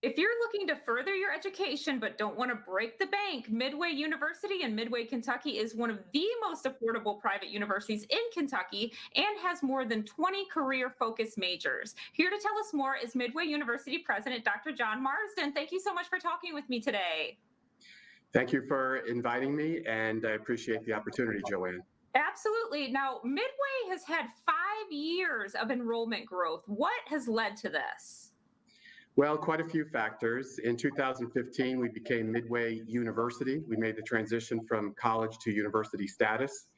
If you're looking to further your education but don't want to break the bank, Midway University in Midway, Kentucky is one of the most affordable private universities in Kentucky and has more than 20 career focused majors. Here to tell us more is Midway University President Dr. John Marsden. Thank you so much for talking with me today. Thank you for inviting me, and I appreciate the opportunity, Joanne. Absolutely. Now, Midway has had 5 years of enrollment growth. What has led to this? Well, quite a few factors. In 2015, we became Midway University. We made the transition from college to university status.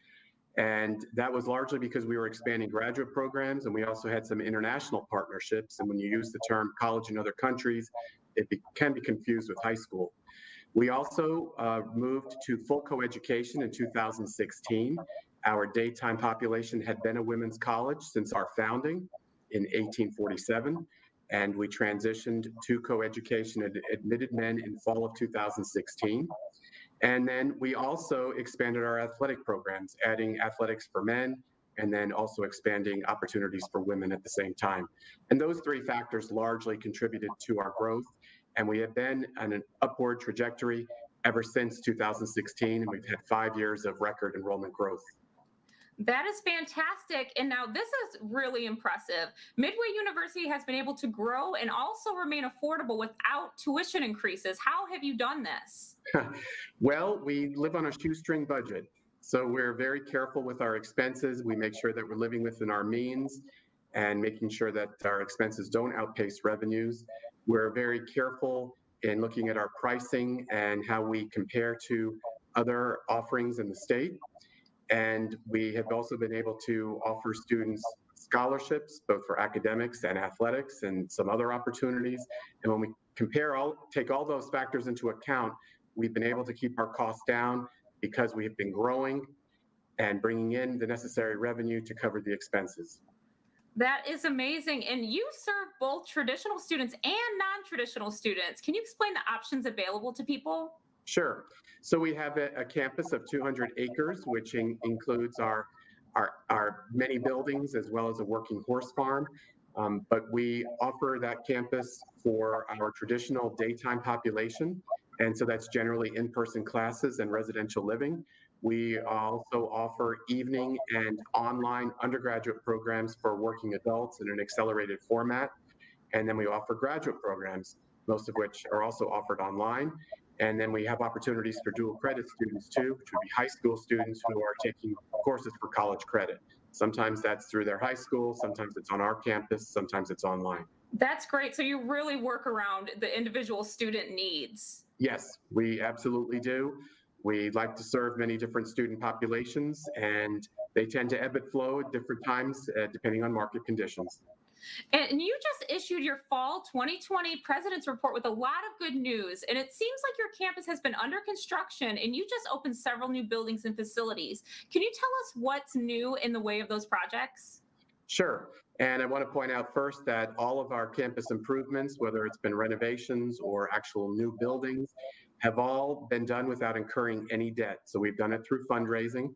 And that was largely because we were expanding graduate programs, and we also had some international partnerships. And when you use the term college in other countries, can be confused with high school. We also moved to full coeducation in 2016. Our daytime population had been a women's college since our founding in 1847, and we transitioned to coeducation and admitted men in fall of 2016. And then we also expanded our athletic programs, adding athletics for men, and then also expanding opportunities for women at the same time. And those three factors largely contributed to our growth. And we have been on an upward trajectory ever since 2016, and we've had 5 years of record enrollment growth. That is fantastic. And now this is really impressive. Midway University has been able to grow and also remain affordable without tuition increases. How have you done this? Well, we live on a shoestring budget. So we're very careful with our expenses. We make sure that we're living within our means and making sure that our expenses don't outpace revenues. We're very careful in looking at our pricing and how we compare to other offerings in the state. And we have also been able to offer students scholarships, both for academics and athletics and some other opportunities. And when we take all those factors into account, we've been able to keep our costs down because we have been growing and bringing in the necessary revenue to cover the expenses. That is amazing. And you serve both traditional students and non-traditional students. Can you explain the options available to people? Sure. So we have a campus of 200 acres, which includes our many buildings as well as a working horse farm. But we offer that campus for our traditional daytime population. And so that's generally in-person classes and residential living. We also offer evening and online undergraduate programs for working adults in an accelerated format. And then we offer graduate programs, most of which are also offered online. And then we have opportunities for dual credit students too, which would be high school students who are taking courses for college credit. Sometimes that's through their high school, sometimes it's on our campus, sometimes it's online. That's great. So you really work around the individual student needs. Yes, we absolutely do. We like to serve many different student populations, and they tend to ebb and flow at different times depending on market conditions. And you just issued your fall 2020 President's Report with a lot of good news. And it seems like your campus has been under construction and you just opened several new buildings and facilities. Can you tell us what's new in the way of those projects? Sure. And I want to point out first that all of our campus improvements, whether it's been renovations or actual new buildings, have all been done without incurring any debt. So we've done it through fundraising.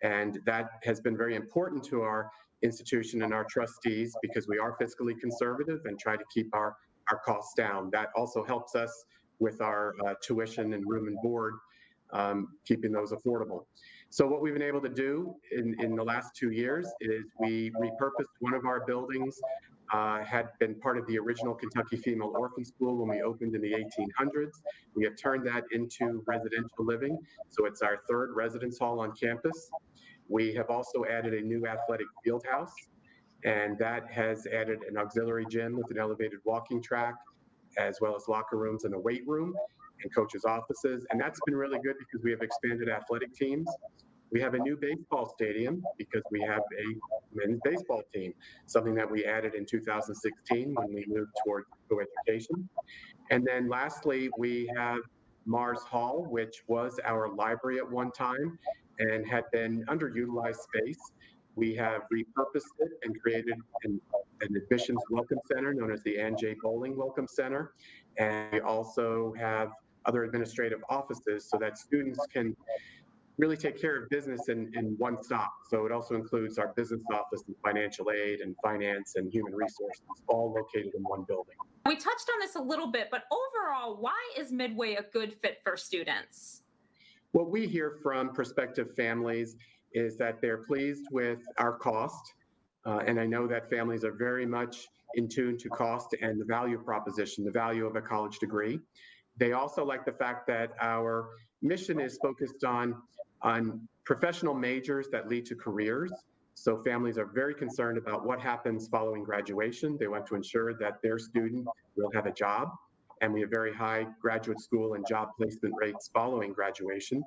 And that has been very important to our institution and our trustees because we are fiscally conservative and try to keep our costs down. That also helps us with our tuition and room and board, keeping those affordable. So what we've been able to do in the last 2 years is we repurposed one of our buildings, had been part of the original Kentucky Female Orphan School when we opened in the 1800s. We have turned that into residential living, so it's our third residence hall on campus. We have also added a new athletic field house, and that has added an auxiliary gym with an elevated walking track, as well as locker rooms and a weight room and coaches' offices. And that's been really good because we have expanded athletic teams. We have a new baseball stadium because we have a men's baseball team, something that we added in 2016 when we moved towards coeducation. And then lastly, we have Mars Hall, which was our library at one time and had been underutilized space. We have repurposed it and created an admissions welcome center known as the Ann J. Bowling Welcome Center. And we also have other administrative offices so that students can really take care of business in one stop. So it also includes our business office and financial aid and finance and human resources, all located in one building. We touched on this a little bit, but overall, why is Midway a good fit for students? What we hear from prospective families is that they're pleased with our cost. And I know that families are very much in tune to cost and the value proposition, the value of a college degree. They also like the fact that our mission is focused on professional majors that lead to careers. So families are very concerned about what happens following graduation. They want to ensure that their student will have a job. And we have very high graduate school and job placement rates following graduation.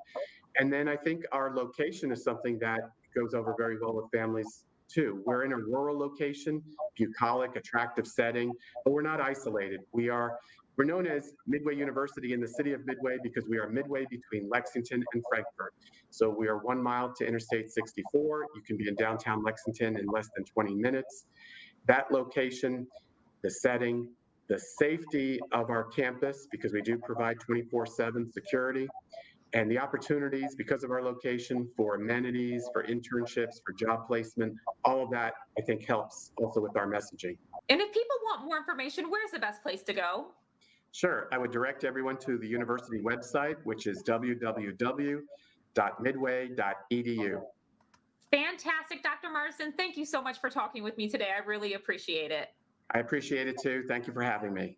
And then I think our location is something that goes over very well with families too. We're in a rural location, bucolic, attractive setting, but we're not isolated. We're known as Midway University in the city of Midway because we are midway between Lexington and Frankfort. So we are 1 mile to Interstate 64. You can be in downtown Lexington in less than 20 minutes. That location, the setting, the safety of our campus, because we do provide 24/7 security, and the opportunities because of our location for amenities, for internships, for job placement, all of that I think helps also with our messaging. And if people want more information, where's the best place to go? Sure, I would direct everyone to the university website, which is www.midway.edu. Fantastic, Dr. Marsden. Thank you so much for talking with me today. I really appreciate it. I appreciate it too. Thank you for having me.